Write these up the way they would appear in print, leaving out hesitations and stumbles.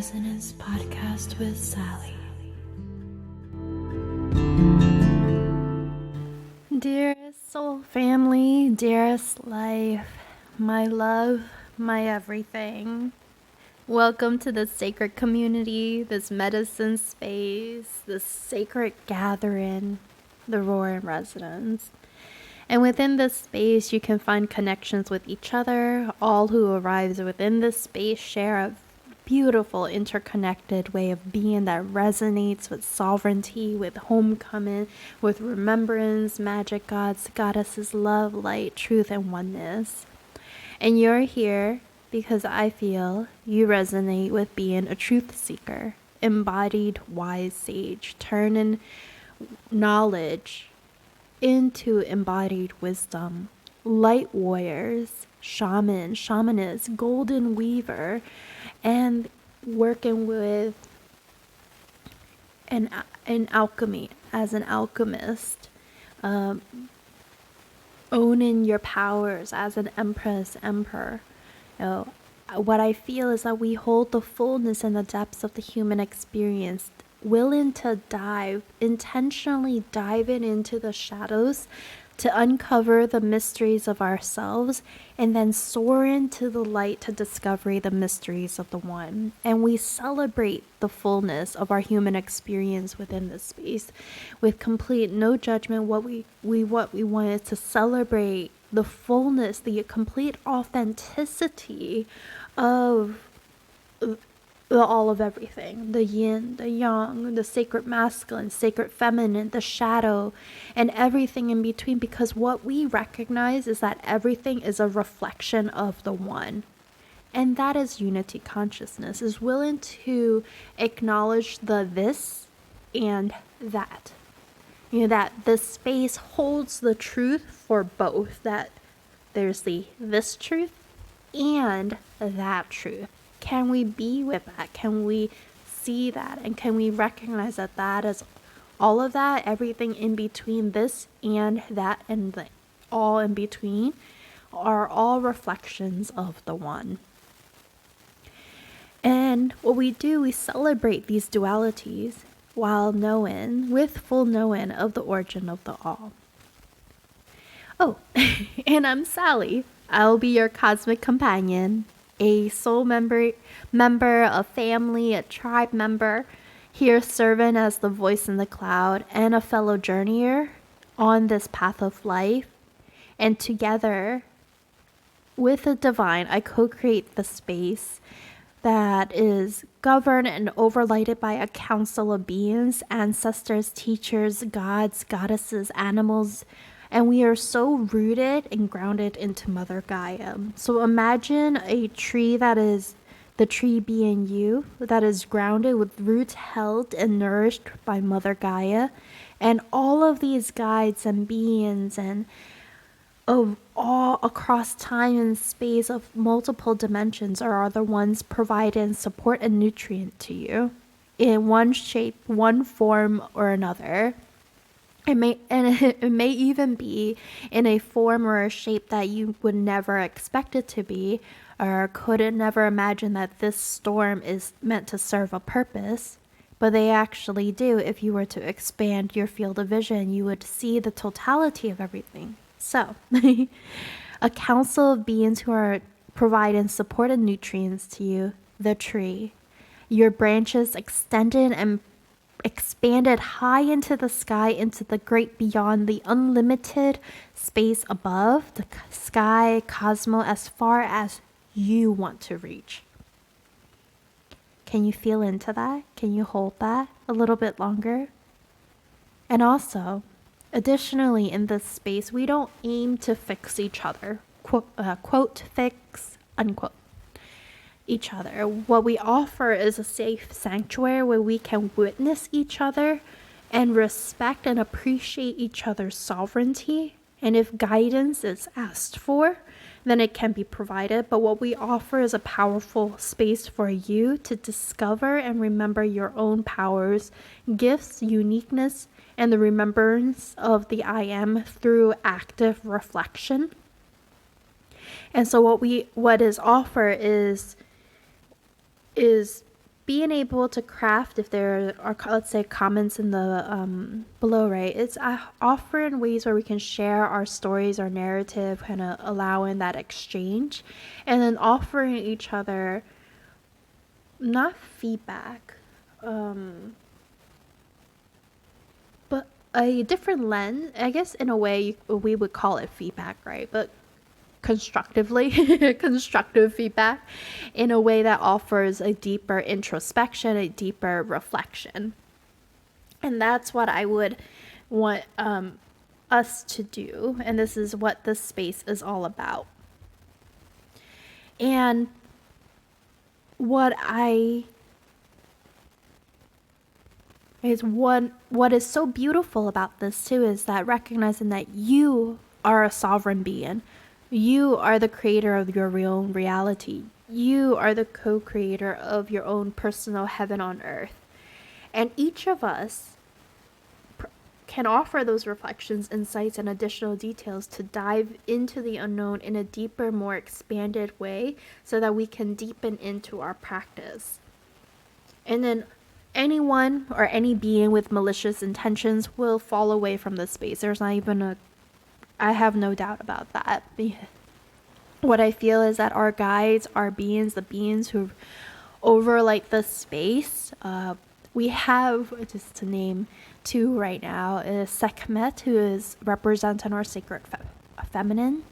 Resonance podcast with Sally. Dearest soul family, dearest life, my love, my everything. Welcome to this sacred community, this medicine space, this sacred gathering, the Roar in Resonance. And within this space, you can find connections with each other. All who arrives within this space share a beautiful interconnected way of being that resonates with sovereignty, with homecoming, with remembrance, magic, gods, goddesses, love, light, truth, and oneness. And you're here because I feel you resonate with being a truth seeker, embodied wise sage, turning knowledge into embodied wisdom, light warriors, shamanist, golden weaver, and working with an alchemy as an alchemist, owning your powers as an empress, emperor. What I feel is that we hold the fullness and the depths of the human experience, willing to intentionally diving into the shadows to uncover the mysteries of ourselves and then soar into the light to discover the mysteries of the one. And we celebrate the fullness of our human experience within this space with complete no judgment. What we wanted to celebrate the fullness, the complete authenticity of the all of everything, the yin, the yang, the sacred masculine, sacred feminine, the shadow, and everything in between, because what we recognize is that everything is a reflection of the one. And that is unity consciousness, is willing to acknowledge the this and that. That the space holds the truth for both, that there's the this truth and that truth. Can we be with that? Can we see that? And can we recognize that that is all of that, everything in between this and that and the all in between are all reflections of the one. And what we do, we celebrate these dualities while knowing, with full knowing of the origin of the all. Oh, and I'm Sally. I'll be your cosmic companion, a soul member, a family, a tribe member, here serving as the voice in the cloud and a fellow journeyer on this path of life. And together with the divine, I co-create the space that is governed and overlighted by a council of beings, ancestors, teachers, gods, goddesses, animals, and we are so rooted and grounded into Mother Gaia. So imagine a tree that is the tree being you, that is grounded with roots held and nourished by Mother Gaia. And all of these guides and beings and of all across time and space of multiple dimensions are the ones providing support and nutrient to you in one shape, one form or another. It may even be in a form or a shape that you would never expect it to be, or couldn't never imagine that this storm is meant to serve a purpose. But they actually do. If you were to expand your field of vision, you would see the totality of everything. So, a council of beings who are providing support and nutrients to you, the tree, your branches extended and expanded high into the sky, into the great beyond, the unlimited space above, the sky, cosmos, as far as you want to reach. Can you feel into that? Can you hold that a little bit longer? And also, additionally, in this space, we don't aim to fix each other, quote, fix, unquote, each other. What we offer is a safe sanctuary where we can witness each other and respect and appreciate each other's sovereignty. And if guidance is asked for, then it can be provided. But what we offer is a powerful space for you to discover and remember your own powers, gifts, uniqueness, and the remembrance of the I am through active reflection. And so what is offered is being able to craft, if there are, let's say, comments in the below, right? It's offering ways where we can share our stories, our narrative, kind of allowing that exchange, and then offering each other not feedback, but a different lens. I guess in a way we would call it feedback, right? But constructively, constructive feedback in a way that offers a deeper introspection, a deeper reflection. And that's what I would want us to do. And this is what this space is all about. And what is so beautiful about this too is that recognizing that you are a sovereign being. You are the creator of your own reality. You are the co-creator of your own personal heaven on earth. And each of us can offer those reflections, insights, and additional details to dive into the unknown in a deeper, more expanded way so that we can deepen into our practice. And then anyone or any being with malicious intentions will fall away from this space. There's not even I have no doubt about that. What I feel is that our guides, our beings, the beings who overlight the space, we have, just to name two right now, is Sekhmet, who is representing our sacred feminine,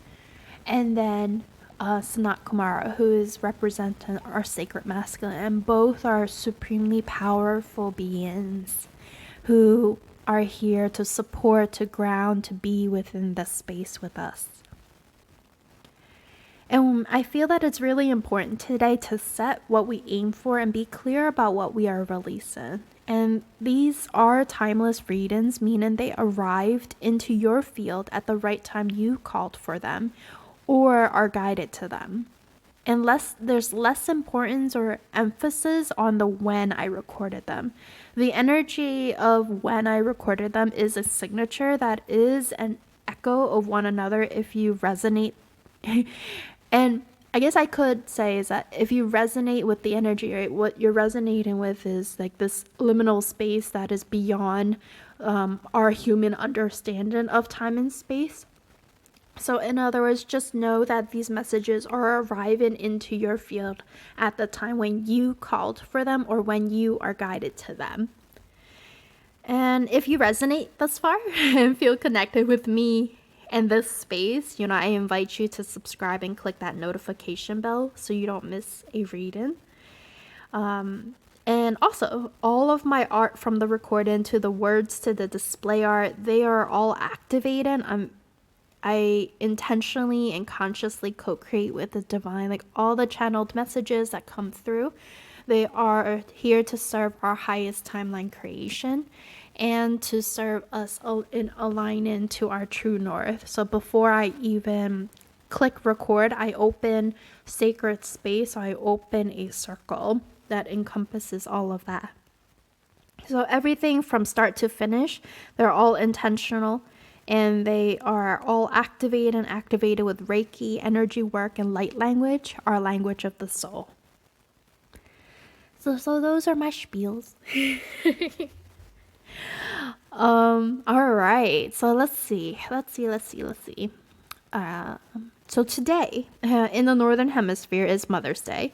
and then Sanat Kumara, who is representing our sacred masculine. And both are supremely powerful beings who are here to support, to ground, to be within the space with us. And I feel that it's really important today to set what we aim for and be clear about what we are releasing. And these are timeless readings, meaning they arrived into your field at the right time you called for them or are guided to them. Unless there's less importance or emphasis on the when I recorded them. The energy of when I recorded them is a signature that is an echo of one another if you resonate. And I guess I could say is that if you resonate with the energy, right, what you're resonating with is like this liminal space that is beyond our human understanding of time and space. So in other words, just know that these messages are arriving into your field at the time when you called for them or when you are guided to them. And if you resonate thus far and feel connected with me and this space, I invite you to subscribe and click that notification bell so you don't miss a reading. And also, all of my art, from the recording to the words to the display art, they are all activated. I intentionally and consciously co-create with the divine, like all the channeled messages that come through. They are here to serve our highest timeline creation and to serve us in aligning to our true north. So before I even click record, I open sacred space. I open a circle that encompasses all of that. So everything from start to finish, they're all intentional. And they are all activated with Reiki, energy work, and light language, our language of the soul. So those are my spiels. All right. So let's see. So today, in the Northern Hemisphere, is Mother's Day.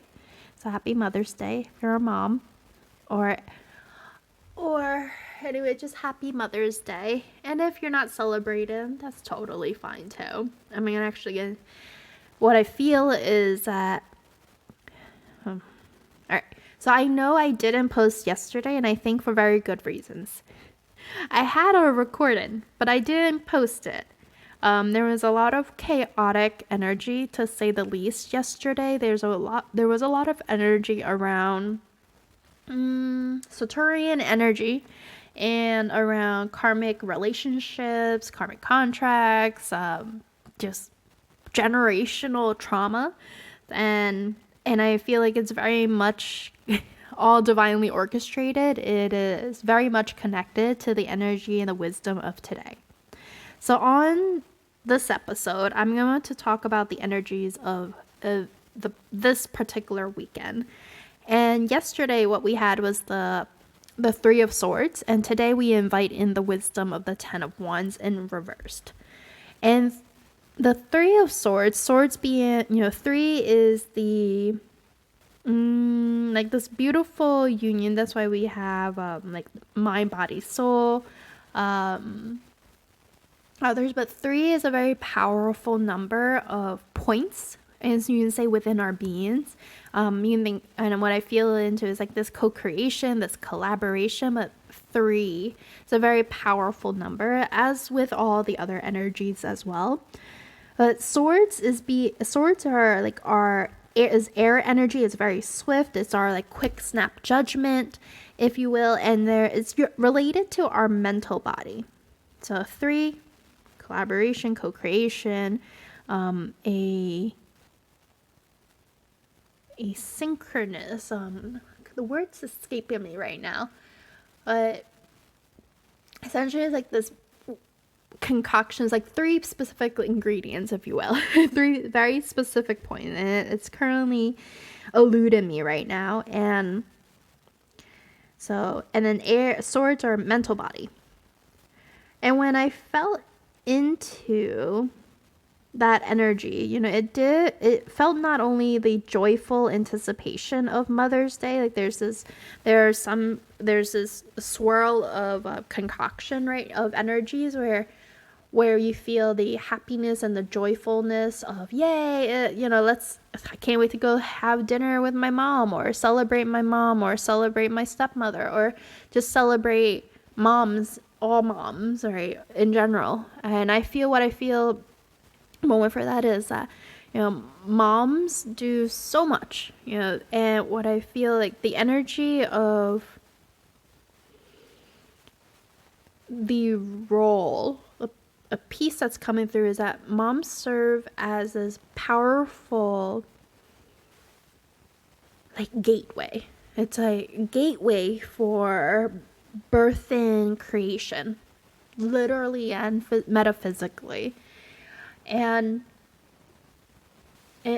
So happy Mother's Day if you're a mom, or anyway, just happy Mother's Day. And if you're not celebrating, that's totally fine too. I mean, actually, what I feel is that, all right. So I know I didn't post yesterday, and I think for very good reasons. I had a recording, but I didn't post it. There was a lot of chaotic energy, to say the least, yesterday. There was a lot of energy around Saturnian energy and around karmic relationships, karmic contracts, just generational trauma, and I feel like it's very much all divinely orchestrated. It is very much connected to the energy and the wisdom of today. So on this episode, I'm going to talk about the energies of this particular weekend. And yesterday what we had was the Three of Swords, and today we invite in the wisdom of the Ten of Wands in reversed. And the Three of Swords, swords being, three is the like this beautiful union. That's why we have like mind, body, soul, others, but three is a very powerful number of points, as you can say, within our beings. You can think, and what I feel into is like this co-creation, this collaboration, but three is a very powerful number, as with all the other energies as well. But swords are like is air energy. It's very swift. It's our like quick snap judgment, if you will, and it's related to our mental body. So three, collaboration, co-creation, a synchronous, the word's escaping me right now, but essentially it's like this concoctions, like three specific ingredients, if you will, three very specific points, and it's currently eluding me right now. And so, and then swords are mental body. And when I felt into that energy, it felt not only the joyful anticipation of Mother's Day, like there's this swirl of concoction, right, of energies where you feel the happiness and the joyfulness of, yay, I can't wait to go have dinner with my mom, or celebrate my mom, or celebrate my stepmother, or just celebrate all moms, right, in general. And I feel what I feel moment for that is that, moms do so much, and what I feel like the energy of the role, a piece that's coming through is that moms serve as this powerful like gateway. It's a gateway for birth and creation, literally and metaphysically. And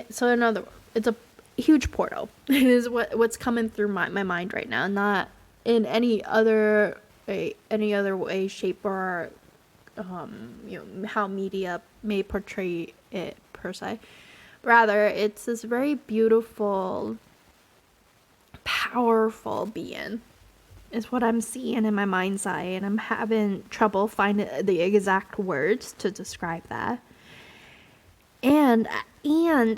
so in other words, it's a huge portal. It is what's coming through my mind right now, not in any other way, shape, or how media may portray it per se. Rather, it's this very beautiful, powerful being is what I'm seeing in my mind's eye, and I'm having trouble finding the exact words to describe that. And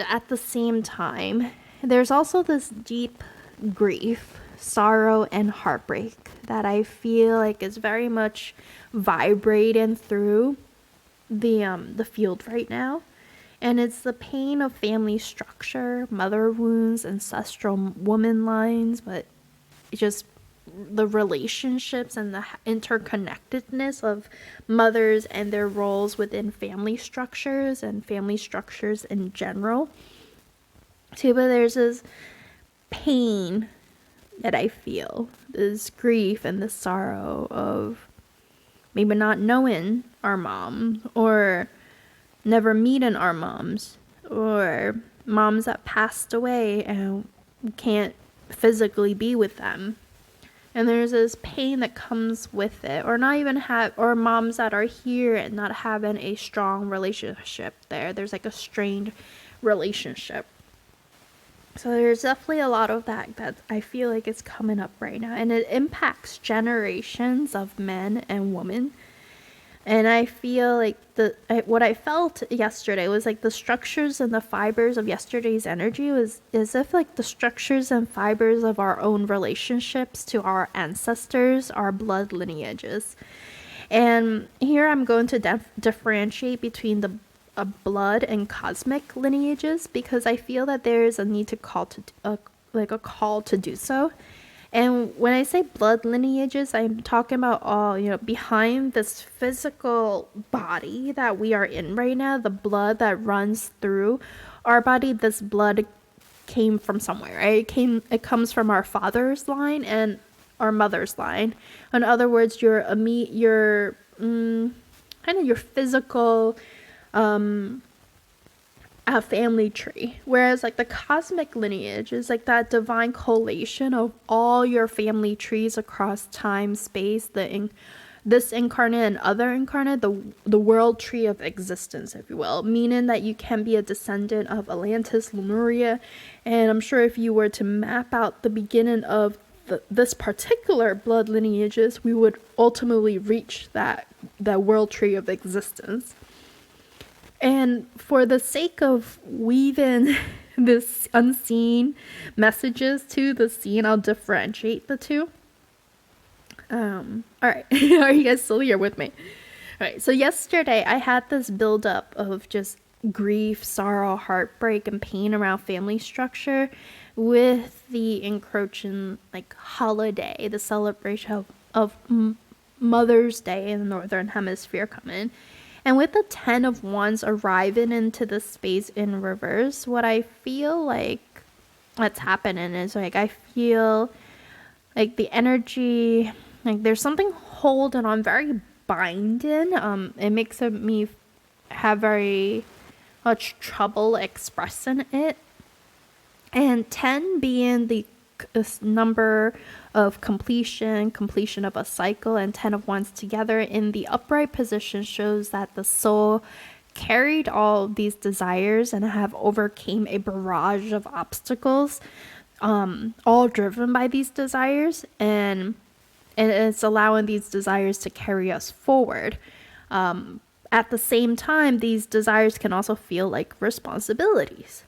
at the same time, there's also this deep grief, sorrow, and heartbreak that I feel like is very much vibrating through the field right now. And it's the pain of family structure, mother wounds, ancestral woman lines, but just the relationships and the interconnectedness of mothers and their roles within family structures and family structures in general. Too, but there's this pain that I feel, this grief and this sorrow of maybe not knowing our mom, or never meeting our moms, or moms that passed away and can't physically be with them. And there's this pain that comes with it, or not even or moms that are here and not having a strong relationship there. There's like a strained relationship. So there's definitely a lot of that I feel like is coming up right now, and it impacts generations of men and women. And I feel like what I felt yesterday was like the structures and the fibers of yesterday's energy was as if like the structures and fibers of our own relationships to our ancestors, our blood lineages. And here I'm going to differentiate between the blood and cosmic lineages, because I feel that there is a need to call to do so. And when I say blood lineages, I'm talking about all, behind this physical body that we are in right now, the blood that runs through our body, this blood came from somewhere, right? It comes from our father's line and our mother's line. In other words, your kind of your physical a family tree, whereas like the cosmic lineage is like that divine collation of all your family trees across time, space, this incarnate and other incarnate, the world tree of existence, if you will, meaning that you can be a descendant of Atlantis, Lemuria, and I'm sure if you were to map out the beginning of this particular blood lineages, we would ultimately reach that world tree of existence. And for the sake of weaving this unseen messages to the seen, I'll differentiate the two. All right. Are you guys still here with me? All right. So yesterday I had this buildup of just grief, sorrow, heartbreak, and pain around family structure with the encroaching like holiday, the celebration of Mother's Day in the Northern Hemisphere coming. And with the 10 of Wands arriving into the space in reverse, what I feel like what's happening is like I feel like the energy, like there's something holding on, very binding. It makes me have very much trouble expressing it. And 10 being the number of completion of a cycle, and 10 of Wands together in the upright position shows that the soul carried all these desires and have overcame a barrage of obstacles, all driven by these desires, and it's allowing these desires to carry us forward. At the same time, these desires can also feel like responsibilities.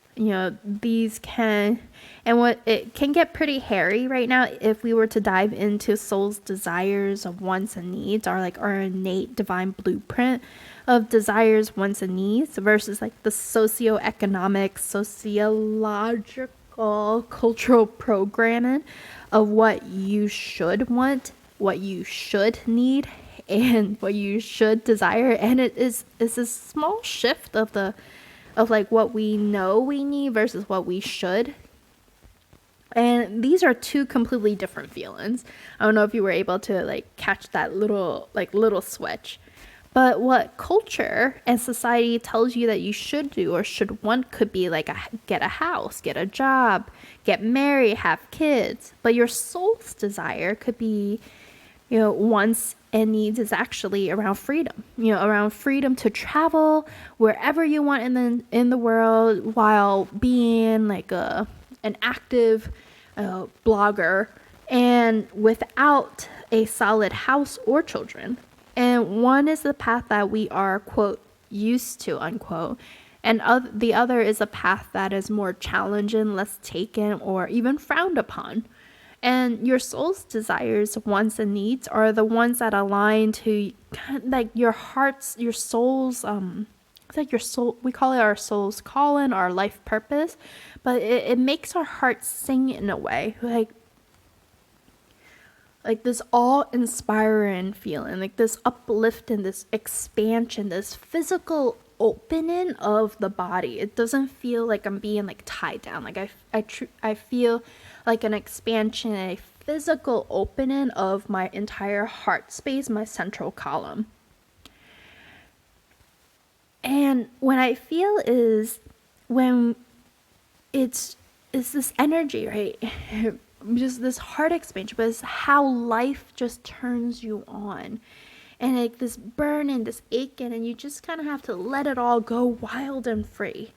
These can, and what it can get pretty hairy right now if we were to dive into soul's desires of wants and needs, or like our innate divine blueprint of desires, wants, and needs versus like the socioeconomic, sociological, cultural programming of what you should want, what you should need, and what you should desire. And it is a small shift of like what we know we need versus what we should. And these are two completely different feelings. I don't know if you were able to like catch that little switch. But what culture and society tells you that you should do or should want could be like get a house, get a job, get married, have kids. But your soul's desire could be, wants and needs is actually around freedom, around freedom to travel wherever you want in the world while being like an active blogger and without a solid house or children. And one is the path that we are, quote, used to, unquote, and the other is a path that is more challenging, less taken, or even frowned upon. And your soul's desires, wants, and needs are the ones that align to like your heart's, your soul's, it's like your soul, we call it our soul's calling, our life purpose, but it makes our hearts sing in a way, like this awe-inspiring feeling, like this uplifting, this expansion, this physical opening of the body. It doesn't feel like I'm being like tied down. Like I feel like an expansion, a physical opening of my entire heart space, my central column. And what I feel is when it's this energy, right? Just this heart expansion, but it's how life just turns you on. And like this burning, this aching, and you just kind of have to let it all go wild and free.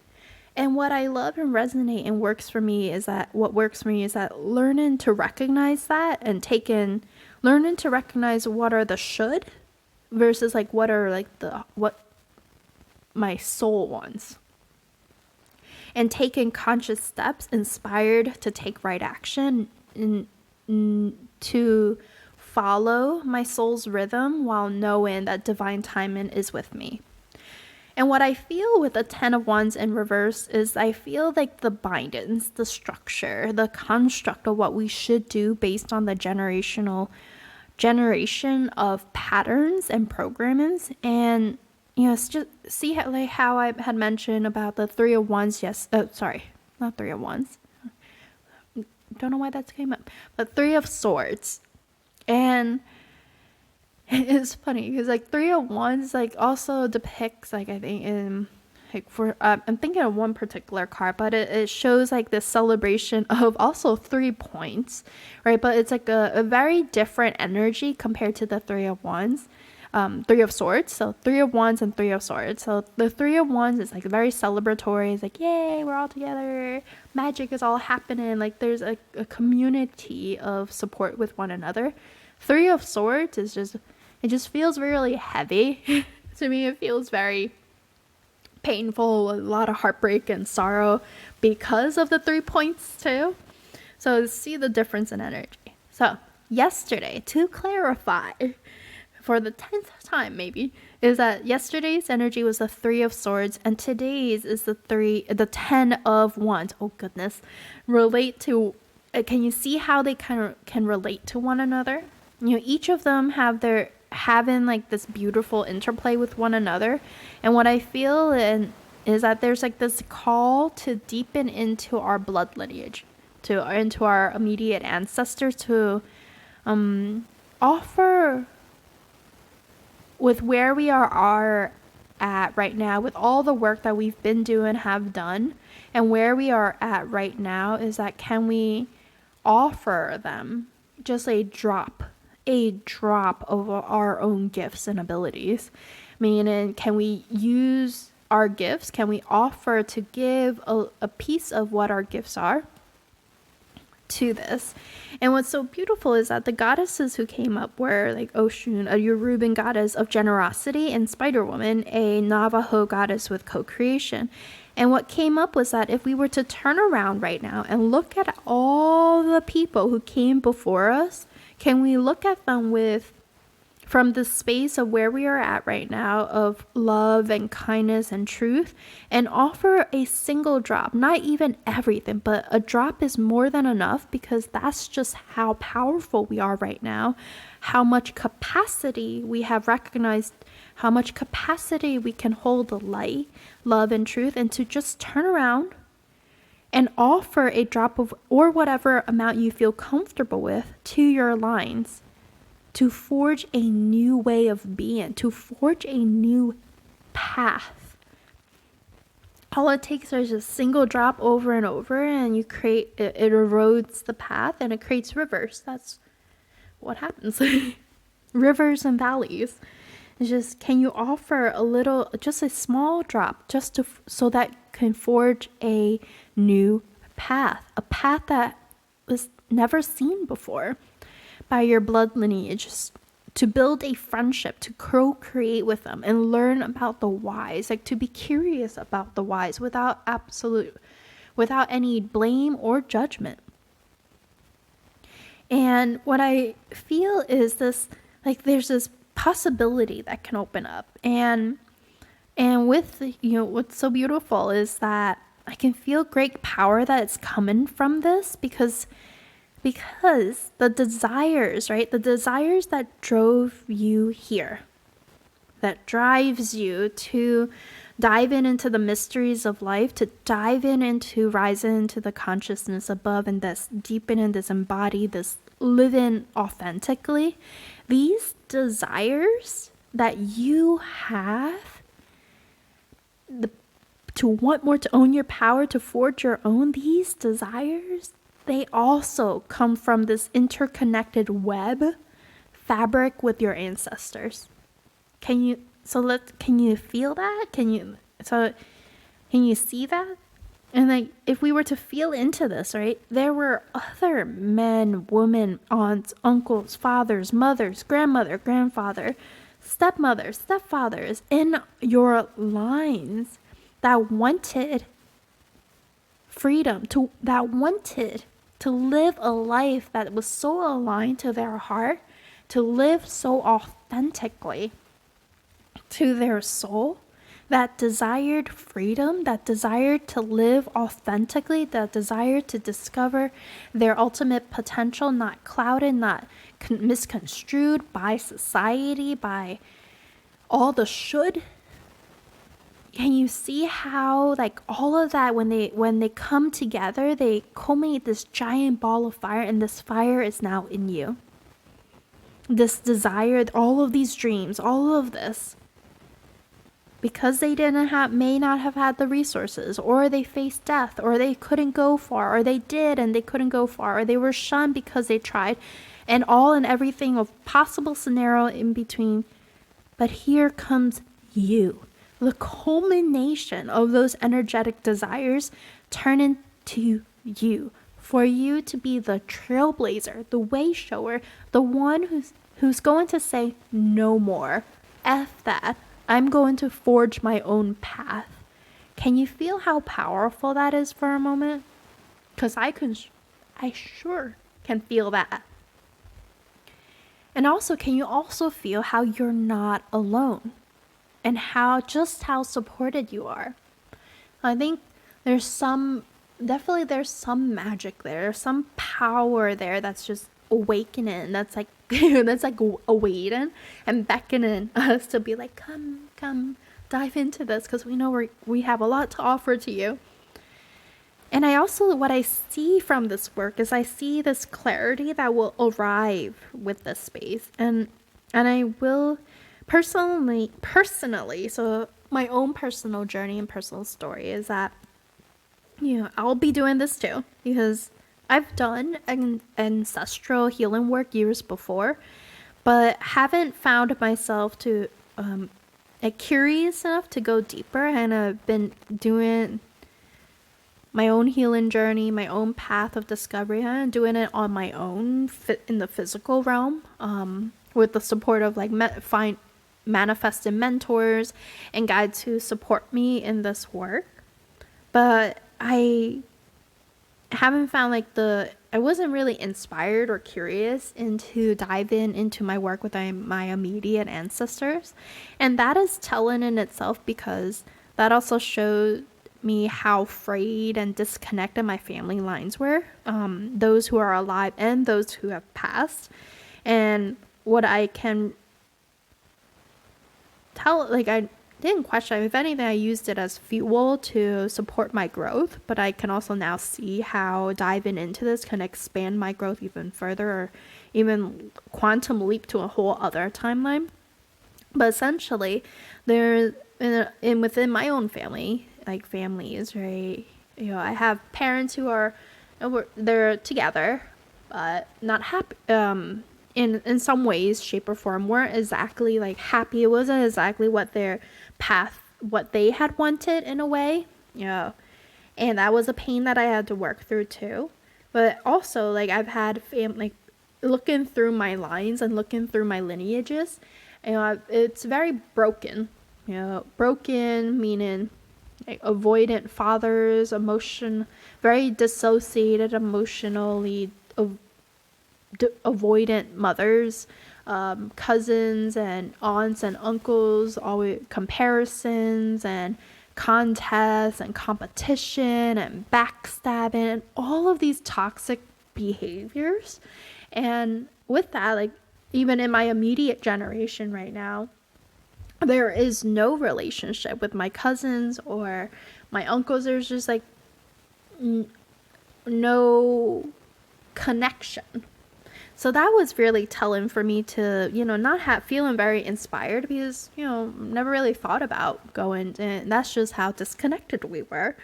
And what I love and resonate and works for me is that learning to recognize that and learning to recognize what are the should versus like what are like what my soul wants. And taking conscious steps inspired to take right action to follow my soul's rhythm while knowing that divine timing is with me. And what I feel with the 10 of Wands in reverse is I feel like the bindings, the structure, the construct of what we should do based on the generation of patterns and programmings. And it's just see how I had mentioned about the 3 of Wands. Not 3 of Wands. Don't know why that came up, but 3 of Swords. And it's funny because like 3 of Wands like also depicts like I think in like for I'm thinking of one particular card, but it shows like this celebration of also 3 points, right? But it's like a very different energy compared to the Three of Wands, Three of Swords. So 3 of Wands and 3 of Swords. So the 3 of Wands is like very celebratory. It's like, yay, we're all together, magic is all happening, like there's a community of support with one another. 3 of Swords is just, it just feels really heavy. To me, it feels very painful, a lot of heartbreak and sorrow because of the 3 points too. So see the difference in energy. So yesterday, to clarify for the 10th time maybe, is that yesterday's energy was the 3 of Swords and today's is the 10 of Wands. Oh goodness. Relate to, can you see how they kind of can relate to one another? You know, each of them having like this beautiful interplay with one another. And what I feel is that there's like this call to deepen into our blood lineage, into our immediate ancestors, to offer with where we are at right now, with all the work that we've been doing, have done, and where we are at right now, is that can we offer them just a drop of our own gifts and abilities? Meaning, can we use our gifts? Can we offer to give a piece of what our gifts are to this? And what's so beautiful is that the goddesses who came up were like Oshun, a Yoruban goddess of generosity, and Spider Woman, a Navajo goddess with co-creation. And what came up was that if we were to turn around right now and look at all the people who came before us, can we look at them from the space of where we are at right now, of love and kindness and truth, and offer a single drop, not even everything, but a drop is more than enough, because that's just how powerful we are right now, how much capacity we have recognized, how much capacity we can hold the light, love, and truth, and to just turn around and offer a drop of, or whatever amount you feel comfortable with, to your lines, to forge a new way of being, to forge a new path. All it takes is a single drop over and over, and you create, it erodes the path and it creates rivers. That's what happens. Rivers and valleys. It's just, can you offer a little, just a small drop, just to, so that can forge a new path, a path that was never seen before by your blood lineage, to build a friendship, to co-create with them and learn about the whys, like to be curious about the whys without any blame or judgment. And what I feel is this, like there's this possibility that can open up, and with, you know, what's so beautiful is that I can feel great power that it's coming from this, because the desires, right? The desires that drove you here, that drives you to dive into the mysteries of life, to dive into rising into the consciousness above, and this deepen in this embody, this living authentically. These desires that you have, to want more, to own your power, to forge your own, these desires, they also come from this interconnected web fabric with your ancestors. Can you feel that? Can you see that? And like, if we were to feel into this, right, there were other men, women, aunts, uncles, fathers, mothers, grandmother, grandfather, stepmother, stepfathers in your lines that wanted freedom, that wanted to live a life that was so aligned to their heart, to live so authentically to their soul, that desired freedom, that desired to live authentically, that desired to discover their ultimate potential, not clouded, not misconstrued by society, by all the should. Can you see how, like, all of that, when they come together, they culminate this giant ball of fire, and this fire is now in you. This desire, all of these dreams, all of this. because they may not have had the resources, or they faced death, or they couldn't go far, or they did and they couldn't go far, or they were shunned because they tried, and all and everything of possible scenario in between. But here comes you. The culmination of those energetic desires turn into you. For you to be the trailblazer, the way shower, the one who's going to say no more. F that. I'm going to forge my own path. Can you feel how powerful that is for a moment? Because I sure can feel that. And also, can you also feel how you're not alone? And how supported you are? I think there's some magic there. There's some power there that's just awakening. That's like awaiting and beckoning us to be like, come, dive into this, because we know we have a lot to offer to you. And what I see from this work is I see this clarity that will arrive with this space, and I will personally, so my own personal journey and personal story is that, I'll be doing this too, because I've done an ancestral healing work years before, but haven't found myself to curious enough to go deeper, and I've been doing my own healing journey, my own path of discovery, and doing it on my own in the physical realm, with the support of manifested mentors and guides who support me in this work. But I haven't found I wasn't really inspired or curious into diving into my work with my immediate ancestors. And that is telling in itself, because that also showed me how frayed and disconnected my family lines were, those who are alive and those who have passed. And what I can tell, I didn't question. If anything, I used it as fuel to support my growth, but I can also now see how diving into this can expand my growth even further, or even quantum leap to a whole other timeline. But essentially, within my own family, families, right? I have parents who they're together, but not happy. In some ways, shape or form, weren't exactly happy. It wasn't exactly what their path, what they had wanted in a way. And that was a pain that I had to work through too. But also, I've had family, looking through my lines and looking through my lineages, it's very broken. Broken meaning avoidant fathers, very dissociated emotionally, avoidant mothers, cousins and aunts and uncles, always comparisons and contests and competition and backstabbing and all of these toxic behaviors. And with that, even in my immediate generation right now, there is no relationship with my cousins or my uncles. There's just no connection. So that was really telling for me to, not feeling very inspired, because, never really thought about going, and that's just how disconnected we were.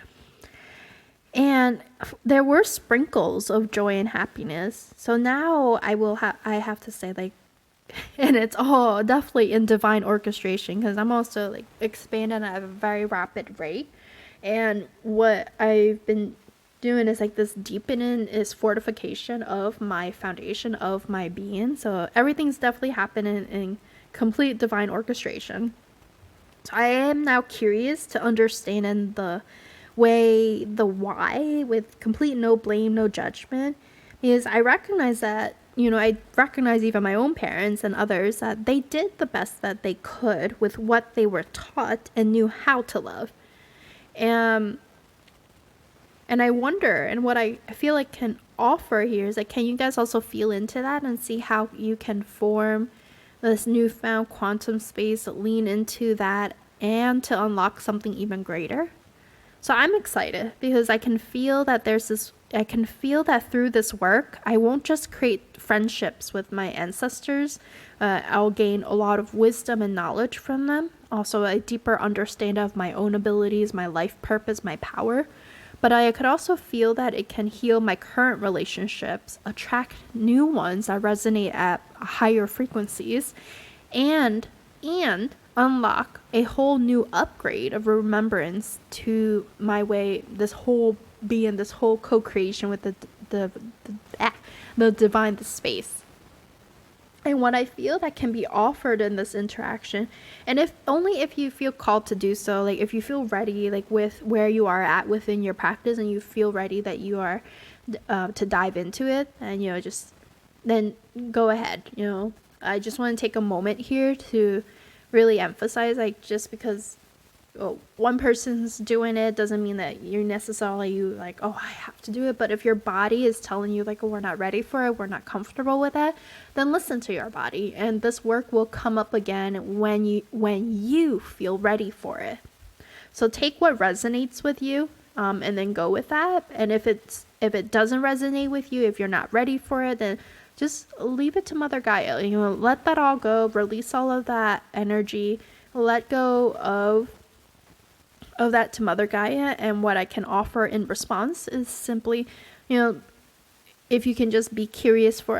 And there were sprinkles of joy and happiness. So now I have to say, and it's all definitely in divine orchestration, because I'm also expanding at a very rapid rate. And what I've been doing is this deepening, is fortification of my foundation of my being. So everything's definitely happening in complete divine orchestration. So I am now curious to understanding the why, with complete no blame, no judgment, because I recognize that, I recognize even my own parents and others, that they did the best that they could with what they were taught and knew how to love. And I wonder, and what I feel can offer here is can you guys also feel into that and see how you can form this newfound quantum space, lean into that, and to unlock something even greater? So I'm excited, because I can feel that there's this I can feel that through this work, I won't just create friendships with my ancestors. I'll gain a lot of wisdom and knowledge from them. Also, a deeper understanding of my own abilities, my life purpose, my power. But I could also feel that it can heal my current relationships, attract new ones that resonate at higher frequencies, and unlock a whole new upgrade of remembrance to my way, this whole being, this whole co-creation with the divine, the space. And what I feel that can be offered in this interaction, and if only if you feel called to do so, like if you feel ready, like with where you are at within your practice, and you feel ready that you are to dive into it, and just then go ahead. I just want to take a moment here to really emphasize, like, just because one person's doing it doesn't mean that you're necessarily like, oh, I have to do it. But if your body is telling you like, oh, we're not ready for it, we're not comfortable with it, then listen to your body, and this work will come up again when you feel ready for it. So take what resonates with you, and then go with that. And if it doesn't resonate with you, if you're not ready for it, then just leave it to Mother Gaia. Let that all go, release all of that energy, let go of that to Mother Gaia. And what I can offer in response is simply, if you can just be curious for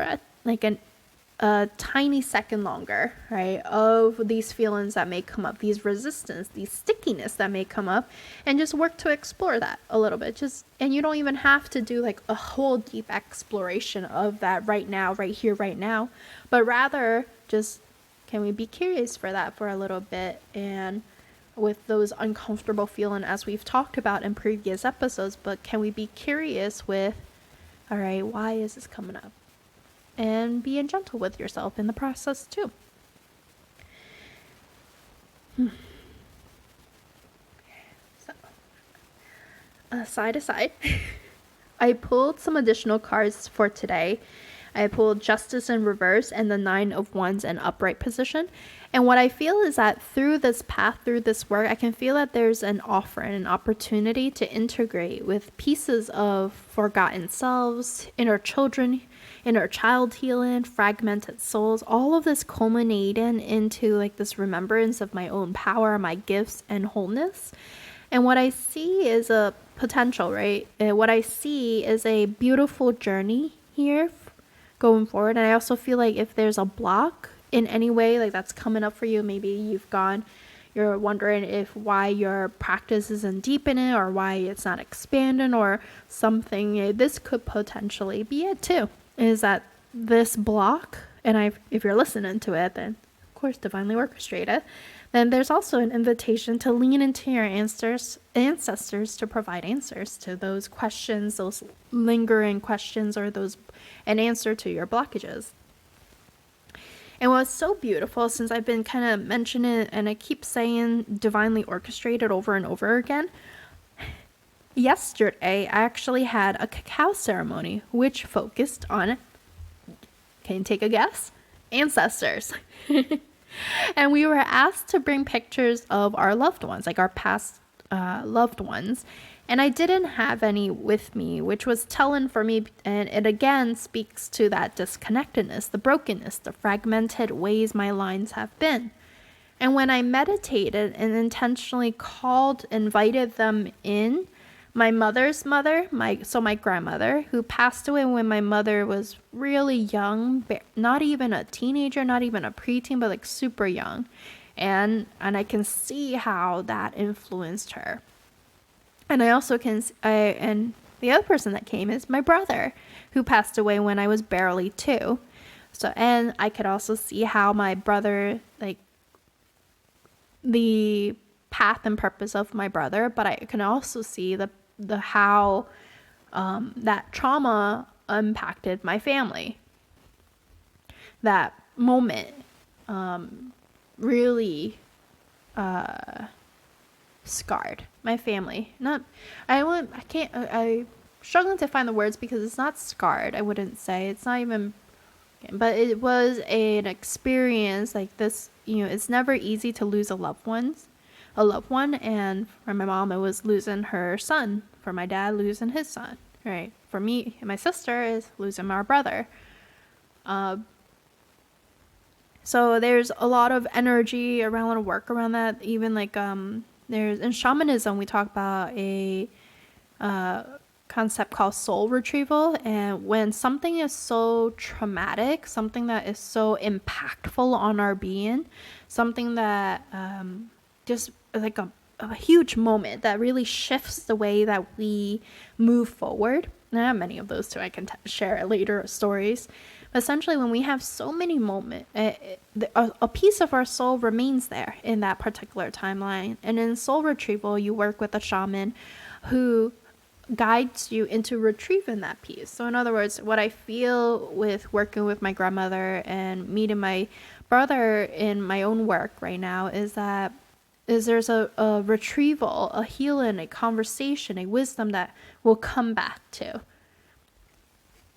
a tiny second longer, right, of these feelings that may come up, these resistance, these stickiness that may come up, and just work to explore that a little bit. And you don't even have to do like a whole deep exploration of that right now, right here, right now, but rather just, can we be curious for that for a little bit? And with those uncomfortable feeling, as we've talked about in previous episodes, but can we be curious with, all right, why is this coming up? And being gentle with yourself in the process too. So, side to side, I pulled some additional cards for today. I pulled Justice in reverse and the 9 of Wands in upright position. And what I feel is that through this path, through this work, I can feel that there's an offer and an opportunity to integrate with pieces of forgotten selves, inner children, inner child healing, fragmented souls, all of this culminating into like this remembrance of my own power, my gifts, and wholeness. And what I see is a potential, right? What I see is a beautiful journey here going forward. And I also feel like if there's a block in any way, like that's coming up for you, maybe you're wondering why your practice isn't deepening, or why it's not expanding, or something, this could potentially be it too. Is that this block, and if you're listening to it, then of course divinely orchestrated, then there's also an invitation to lean into your ancestors to provide answers to those questions, those lingering questions, or an answer to your blockages. And what's so beautiful, since I've been kind of mentioning it, and I keep saying divinely orchestrated over and over again, yesterday I actually had a cacao ceremony which focused on, can you take a guess? Ancestors. And we were asked to bring pictures of our loved ones, like our past loved ones. And I didn't have any with me, which was telling for me. And it again speaks to that disconnectedness, the brokenness, the fragmented ways my lines have been. And when I meditated and intentionally invited them in, my mother's mother, my grandmother, who passed away when my mother was really young, not even a teenager, not even a preteen, but like super young. And I can see how that influenced her. And I also and the other person that came is my brother, who passed away when I was barely 2. So, and I could also see how my brother, like the path and purpose of my brother, but I can also see the how that trauma impacted my family. That moment really scarred my family. I'm struggling to find the words, because it's not scarred, I wouldn't say. It's not even, but it was an experience like this. It's never easy to lose a loved one. And for my mom, it was losing her son. For my dad, losing his son. right? For me and my sister is losing our brother. So there's a lot of energy around, a lot of work around that. Even like there's in shamanism we talk about a concept called soul retrieval, and when something is so traumatic, something that is so impactful on our being, something that just like a huge moment that really shifts the way that we move forward. And I have many of those too. I can share later stories. But essentially, when we have so many moments, a piece of our soul remains there in that particular timeline. And in soul retrieval, you work with a shaman who guides you into retrieving that piece. So in other words, what I feel with working with my grandmother and meeting my brother in my own work right now is there's a retrieval, a healing, a conversation, a wisdom that will come back to.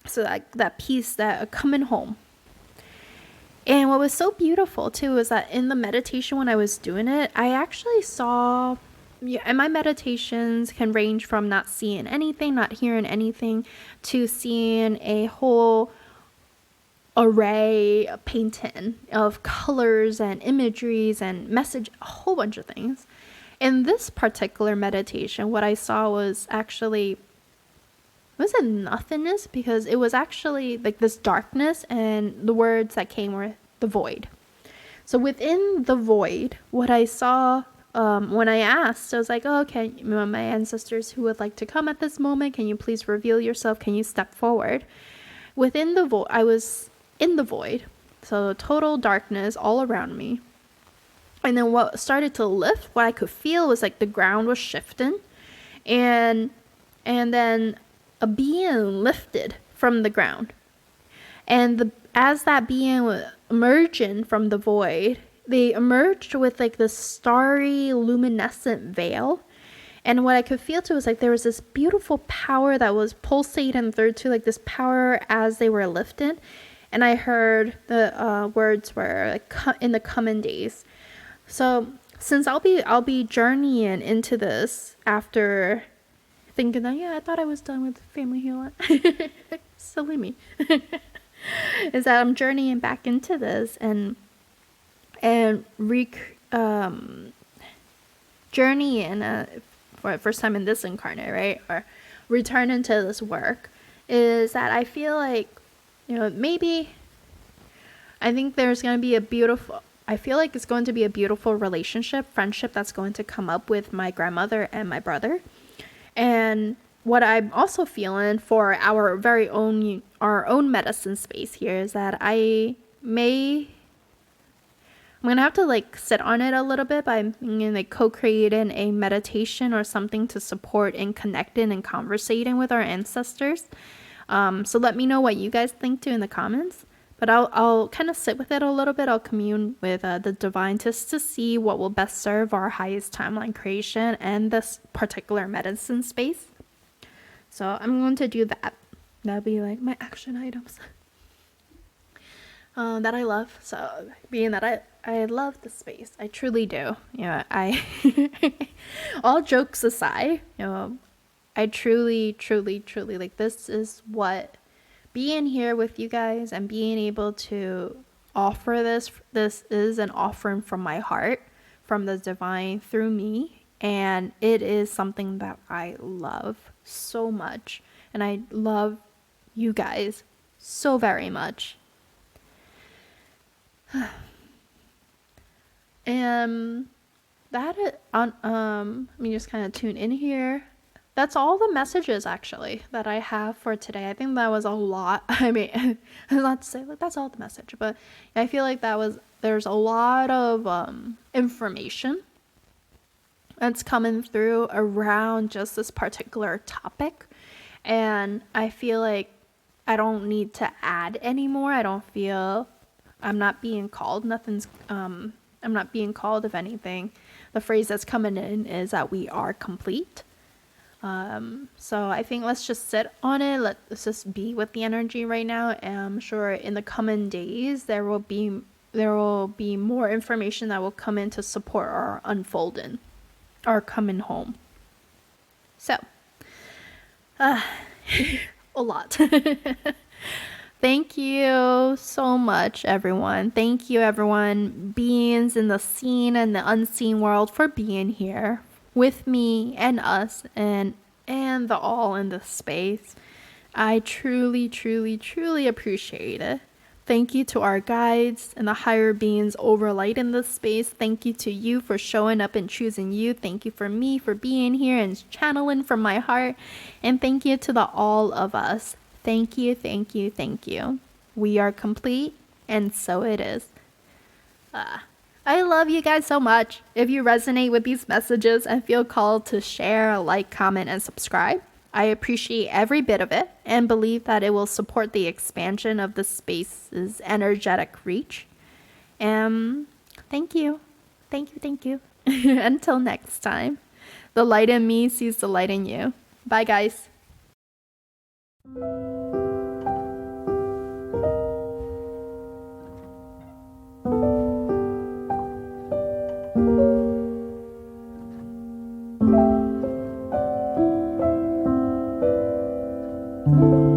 So that piece, that coming home. And what was so beautiful too is that in the meditation when I was doing it, I actually saw, and my meditations can range from not seeing anything, not hearing anything, to seeing a whole array, a painting of colors and imageries and message, a whole bunch of things. In this particular meditation, what I saw was actually, it wasn't nothingness, because it was actually like this darkness, and the words that came were the void. So within the void, what I saw when I asked, I was like, oh, okay, my ancestors who would like to come at this moment, can you please reveal yourself? Can you step forward? Within the void, I was in the void, so total darkness all around me. And then what started to lift, what I could feel was like the ground was shifting, and then a being lifted from the ground. And as that being was emerging from the void, they emerged with like this starry luminescent veil. And what I could feel too was like there was this beautiful power that was pulsating through to like this power as they were lifted. And I heard the words were like in the coming days. So since I'll be journeying into this after thinking that, yeah, I thought I was done with family healing. Silly me. Is that I'm journeying back into this and journeying for the first time in this incarnate, right? Or return into this work, is that I feel like, maybe I think there's going to be I feel like it's going to be a beautiful relationship, friendship that's going to come up with my grandmother and my brother. And what I'm also feeling for our own medicine space here is that I'm going to have to like sit on it a little bit by like co-creating a meditation or something to support in connecting and conversating with our ancestors. So let me know what you guys think too in the comments. But I'll kind of sit with it a little bit. I'll commune with the divine just to see what will best serve our highest timeline creation and this particular medicine space. So I'm going to do that. That'll be like my action items that I love. So being that I love the space, I truly do. I all jokes aside, I truly like, this is what being here with you guys and being able to offer this is an offering from my heart, from the divine through me, and it is something that I love so much, and I love you guys so very much. And that let me just kind of tune in here. That's all the messages actually that I have for today. I think that was a lot. I mean, not to say like that's all the message, but I feel like there's a lot of information that's coming through around just this particular topic. And I feel like I don't need to add anymore. I don't feel I'm not being called. I'm not being called. If anything, the phrase that's coming in is that we are complete. So I think let's just sit on it. Let's just be with the energy right now. And I'm sure in the coming days, there will be more information that will come in to support our unfolding, our coming home. So, A lot. Thank you so much, everyone. Thank you, everyone, beings in the seen and the unseen world, for being here with me and us and the all in this space. I truly, truly, truly appreciate it. Thank you to our guides and the higher beings overlight in this space. Thank you to you for showing up and choosing you. Thank you for me for being here and channeling from my heart. And thank you to the all of us. Thank you, thank you, thank you. We are complete, and so it is. I love you guys so much. If you resonate with these messages and feel called to share, like, comment, and subscribe, I appreciate every bit of it and believe that it will support the expansion of the space's energetic reach. Thank you. Thank you, thank you. Until next time, the light in me sees the light in you. Bye, guys. Thank you.